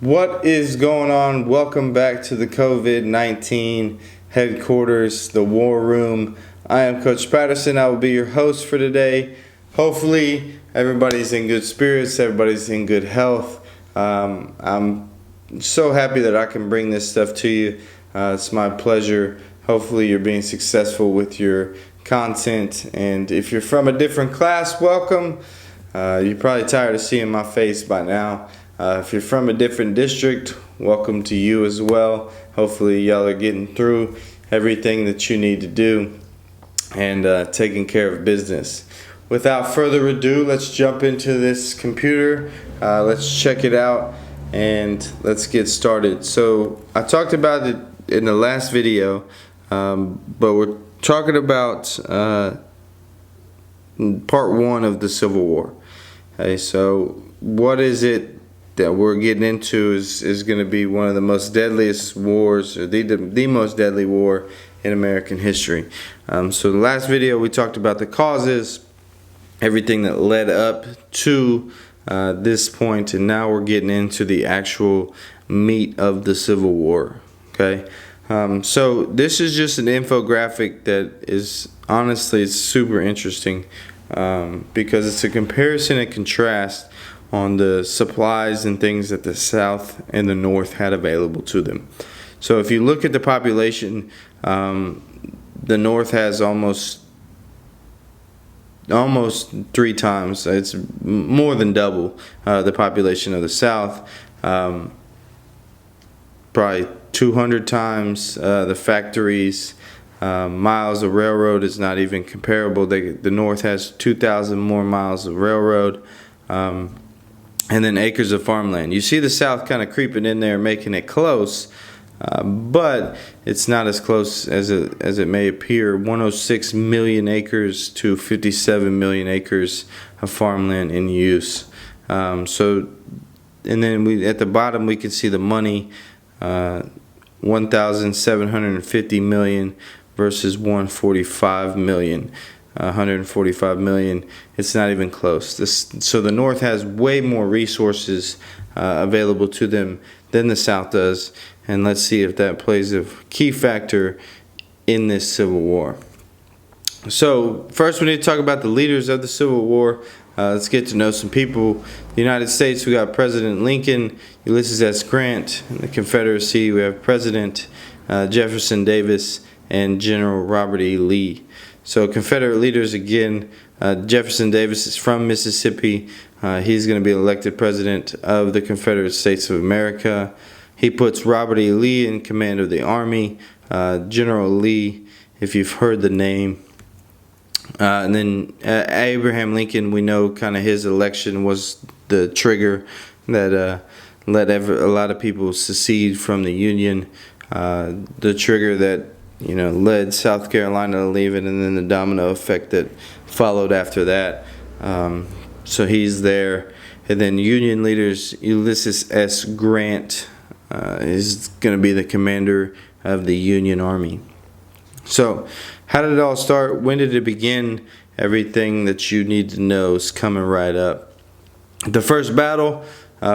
What is going on? Welcome back to the COVID-19 headquarters, the war room. I am Coach Patterson. I will be your host for today. Hopefully everybody's in good spirits, everybody's in good health. I'm so happy that I can bring this stuff to you. It's my pleasure. Hopefully you're being successful with your content, and if you're from a different class, welcome. You're probably tired of seeing my face by now. If you're from a different district, welcome to you as well. Hopefully y'all are getting through everything that you need to do and taking care of business. Without further ado, let's jump into this computer. Let's check it out and let's get started. So I talked about it in the last video, but we're talking about part one of the Civil War. Okay, so what is it that we're getting into is going to be one of the most deadliest wars, or the most deadly war in American history. So the last video we talked about the causes, everything that led up to this point, and now we're getting into the actual meat of the Civil War. Okay, so this is just an infographic that is honestly it's super interesting because it's a comparison and contrast on the supplies and things that the South and the North had available to them. So if you look at the population, the North has almost 3 times, it's more than double the population of the South, probably 200 times the factories. Miles of railroad is not even comparable. The North has 2,000 more miles of railroad. And then acres of farmland. You see the South kind of creeping in there, making it close, but it's not as close as it may appear. 106 million acres to 57 million acres of farmland in use. And then at the bottom we can see the money, 1,750 million versus 145 million. 145 million. It's not even close. So the North has way more resources available to them than the South does, and let's see if that plays a key factor in this Civil War. So first we need to talk about the leaders of the Civil War. Let's get to know some people. The United States, we got President Lincoln, Ulysses S. Grant. In the Confederacy, we have President Jefferson Davis and General Robert E. Lee. So Confederate leaders again, Jefferson Davis is from Mississippi. He's going to be elected president of the Confederate States of America. He puts Robert E. Lee in command of the Army. General Lee, if you've heard the name. And then Abraham Lincoln, we know kind of his election was the trigger that let a lot of people secede from the Union. The trigger that led South Carolina to leave it, and then the domino effect that followed after that. So he's there. And then Union leaders, Ulysses S. Grant is going to be the commander of the Union Army. So how did it all start? When did it begin? Everything that you need to know is coming right up. The first battle,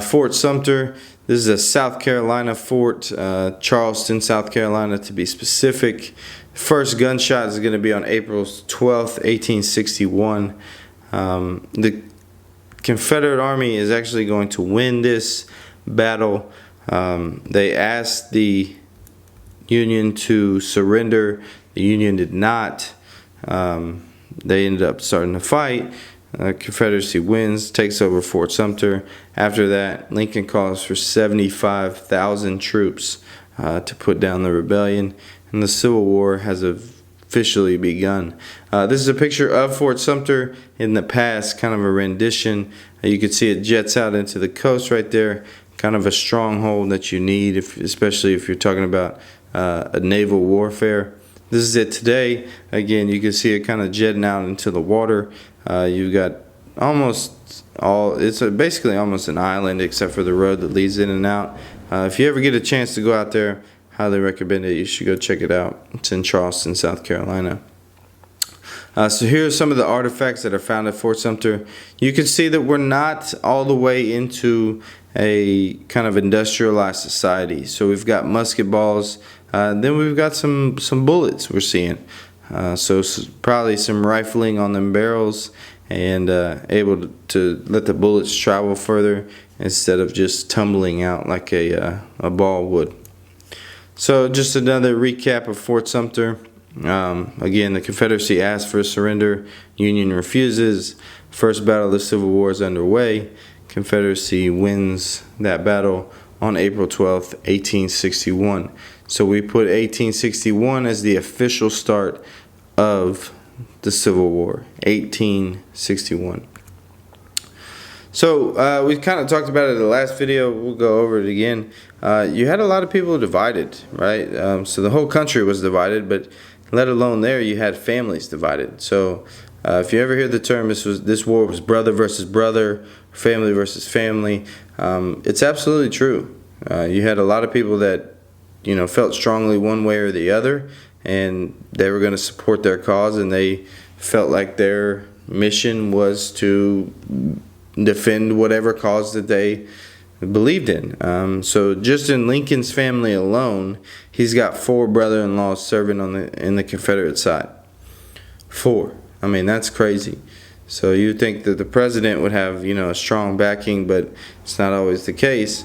Fort Sumter. This is a South Carolina fort, Charleston, South Carolina to be specific. First gunshot is going to be on April 12th, 1861. The Confederate Army is actually going to win this battle. They asked the Union to surrender. The Union did not. They ended up starting to fight. Confederacy wins, takes over Fort Sumter. After that, Lincoln calls for 75,000 troops to put down the rebellion, and the Civil War has officially begun. This is a picture of Fort Sumter in the past, kind of a rendition. You can see it jets out into the coast right there, kind of a stronghold that you need, especially if you're talking about a naval warfare. This is it today. Again, you can see it kind of jetting out into the water. You've got it's basically almost an island except for the road that leads in and out. If you ever get a chance to go out there, highly recommend it. You should go check it out. It's in Charleston, South Carolina. So here are some of the artifacts that are found at Fort Sumter. You can see that we're not all the way into a kind of industrialized society. So we've got musket balls, then we've got some bullets we're seeing. So probably some rifling on them barrels, and able to let the bullets travel further instead of just tumbling out like a ball would. So just another recap of Fort Sumter. Again, the Confederacy asked for a surrender. Union refuses. First battle of the Civil War is underway. Confederacy wins that battle on April 12th, 1861. So we put 1861 as the official start of the Civil War, 1861. So we kind of talked about it in the last video. We'll go over it again. You had a lot of people divided, right? So the whole country was divided, but let alone there, you had families divided. So if you ever hear the term, this war was brother versus brother, family versus family, it's absolutely true. You had a lot of people that felt strongly one way or the other, and they were going to support their cause, and they felt like their mission was to defend whatever cause that they believed in. So just in Lincoln's family alone, he's got 4 brother-in-laws serving in the Confederate side. 4. I mean, that's crazy. So you'd think that the president would have a strong backing, but it's not always the case.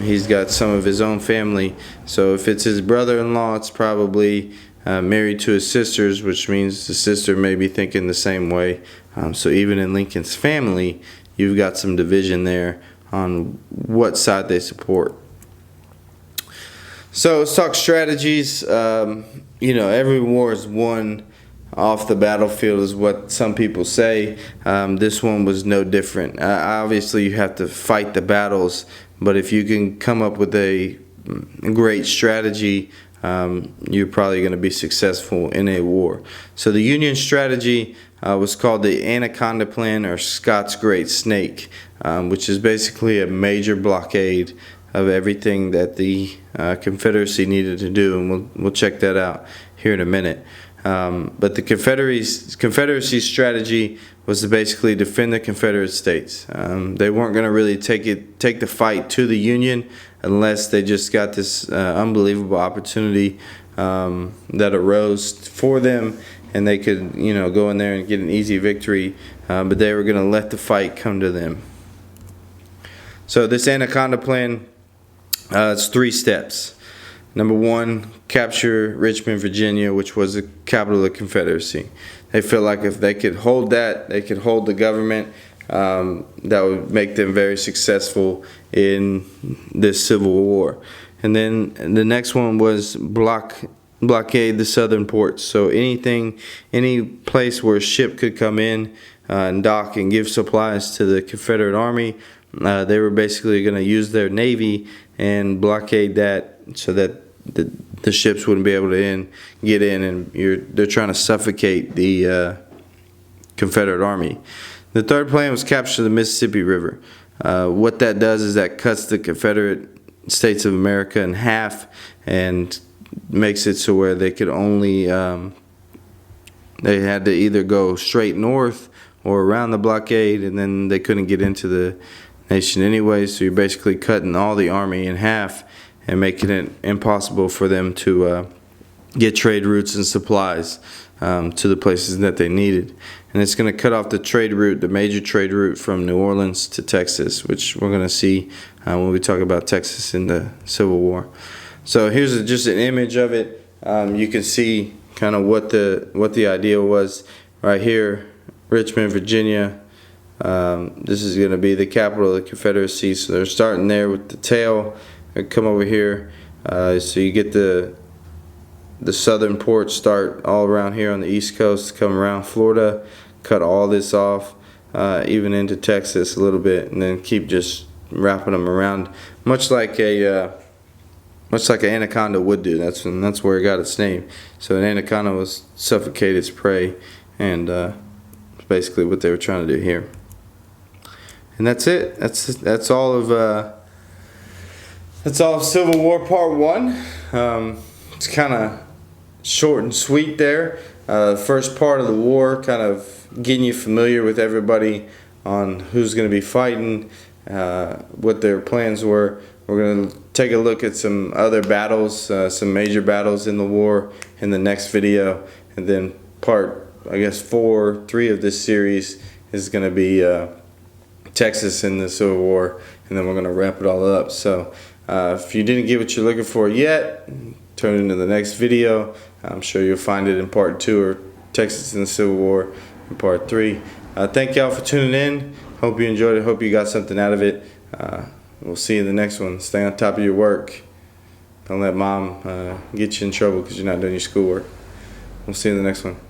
He's got some of his own family. So if it's his brother-in-law, it's probably married to his sisters, which means the sister may be thinking the same way. So even in Lincoln's family, you've got some division there on what side they support. So let's talk strategies. Every war is won off the battlefield, is what some people say. This one was no different. Obviously, you have to fight the battles, but if you can come up with a great strategy, you're probably going to be successful in a war. So the Union strategy was called the Anaconda Plan, or Scott's Great Snake, which is basically a major blockade of everything that the Confederacy needed to do, and we'll check that out here in a minute. But the Confederacy's strategy was to basically defend the Confederate States. They weren't going to really take the fight to the Union unless they just got this unbelievable opportunity that arose for them, and they could go in there and get an easy victory. But they were going to let the fight come to them. So this Anaconda Plan, it's 3 steps. Number 1, capture Richmond, Virginia, which was the capital of the Confederacy. They felt like if they could hold that, they could hold the government. That would make them very successful in this Civil War. And then the next one was blockade the southern ports. So any place where a ship could come in and dock and give supplies to the Confederate Army, they were basically going to use their navy and blockade that, so that the ships wouldn't be able to get in, and they're trying to suffocate the Confederate Army. The third plan was capture the Mississippi River. What that does is that cuts the Confederate States of America in half and makes it so where they could only they had to either go straight north or around the blockade, and then they couldn't get into the nation anyway. So you're basically cutting all the army in half and making it impossible for them to get trade routes and supplies to the places that they needed. And it's going to cut off the trade route, the major trade route from New Orleans to Texas, which we're going to see when we talk about Texas in the Civil War. So here's just an image of it. You can see kind of what the idea was right here. Richmond, Virginia. This is going to be the capital of the Confederacy. So they're starting there with the tail. Come over here, so you get the southern ports start all around here on the East Coast, come around Florida, cut all this off, even into Texas a little bit, and then keep just wrapping them around, much like an anaconda would do. That's where it got its name. So an anaconda was suffocate its prey, and basically what they were trying to do here. And that's it. That's all of. That's all of Civil War Part 1. It's kind of short and sweet there. First part of the war, kind of getting you familiar with everybody on who's going to be fighting, what their plans were. We're going to take a look at some other battles, some major battles in the war in the next video. And then part, I guess, 3 of this series is going to be Texas in the Civil War. And then we're going to wrap it all up. So if you didn't get what you're looking for yet, turn into the next video. I'm sure you'll find it in part 2, or Texas in the Civil War in part 3. Thank y'all for tuning in. Hope you enjoyed it. Hope you got something out of it. We'll see you in the next one. Stay on top of your work. Don't let mom get you in trouble because you're not doing your schoolwork. We'll see you in the next one.